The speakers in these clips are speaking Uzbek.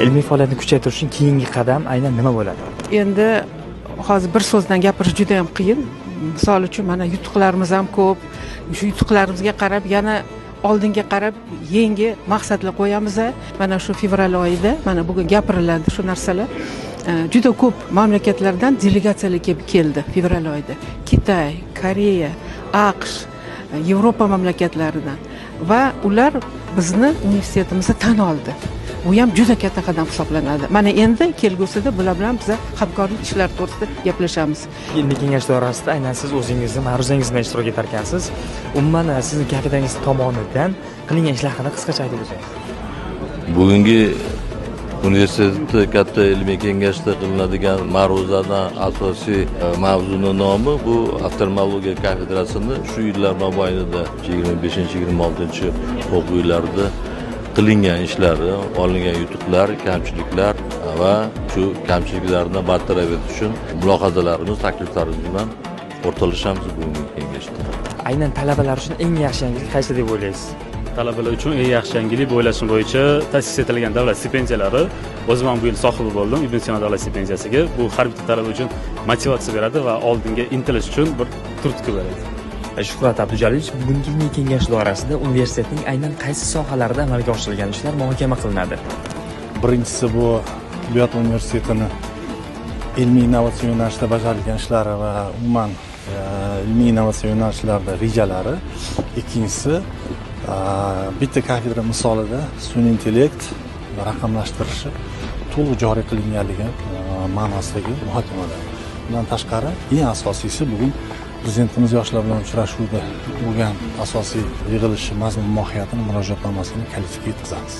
Ilmiy faoliyatni kuchaytirish uchun keyingi qadam aynan nima bo'ladi? Endi hozir bir so'zdan gapirish juda ham qiyin. Misol uchun mana yutuqlarimiz ham ko'p. Shu yutuqlarimizga qarab yana oldinga qarab yangi maqsadlar qo'yamiz. Mana shu fevral oyida mana bugun gapiriladi shu narsalar. Juda ko'p mamlakatlardan delegatsiyalar keldi fevral oyida. Xitoy, Koreya, AQSh, Yevropa mamlakatlaridan va ular bizni universitetimizni tan oldi. Bu ham juda katta qadam hisoblanadi. Mana endi kelgusida bular bilan biz hamkorlik ishlari to'g'risida gaplashamiz. Ilmiy kengash doirasida aynan siz o'zingizni ma'ruzangiz bilan ishtirok etar ekansiz. Umuman sizning kapitangiz tomonidan qilingan ishlar haqida qisqacha aytib o'tsangiz. Bugungi universitetda katta ilmiy kengashda qilinadigan ma'ruzadan asosiy mavzuning nomi bu oftalmologiya kafedrasini shu yillar mobaynida 25-26 o'quv yillarida qilingan ishlari, olingan yutuqlar, kamchiliklar va shu kamchiliklarni bartaraf etish uchun mulohazalarimiz, takliflarimiz bilan o'rtoqlashamiz bugungi kengashda. Aynan talabalar uchun eng yaxshi yangilik qaysi deb o'ylaysiz? Talabalar uchun eng yaxshi yangilik bu o'ylashim bo'yicha ta'sis etilgan davlat stipendiyalari. O'zim ham bu yil sohibi bo'ldim Ibn Sino davlat stipendiyasiga. Bu har bitta talaba uchun motivatsiya beradi va oldinga intilish uchun bir turtki beradi. Shuhrat Abdujalovich, bugungi ilmiy kengash doirasida universitetning aynan qaysi sohalarida amalga oshirilgan ishlar muhokama qilinadi? Birinchisi bu tibbiyot universitetini ilmiy innovatsion yo'nalishda bajarilgan ishlari va umuman ilmiy innovatsion yo'nalishlarda rejalari. Ikkinchisi bitta kafedra misolida sun'iy intellekt raqamlashtirishi to'liq joriy qilinganligi ma'nosidagi muhokamalar. Bundan tashqari eng asosiysi bugun Prezidentimiz yoshlar bilan uchrashuvda bo'lgan asosiy yig'ilishi mazmun mohiyatini murojaatnomasini kalifiga yetkazamiz.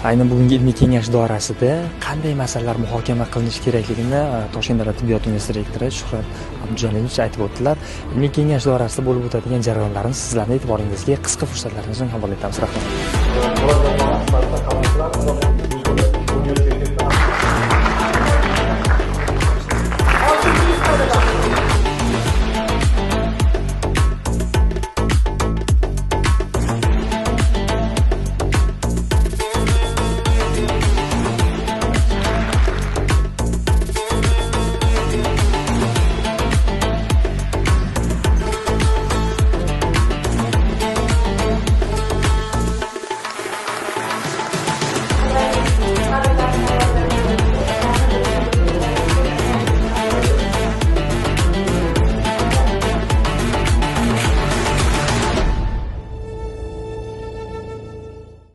Aynan bugungi ilmiy kengash doirasida qanday masalalar muhokama qilinishi kerakligini Toshkent davlat tibbiyot universiteti rektori Shuhrat Abdujalovich aytib o'tdilar. Ilmiy kengash doirasida bo'lib o'tadigan jarayonlarni sizlarning e'tiboringizga qisqa fursatlaringiz bilan havola etamiz. Rahmat.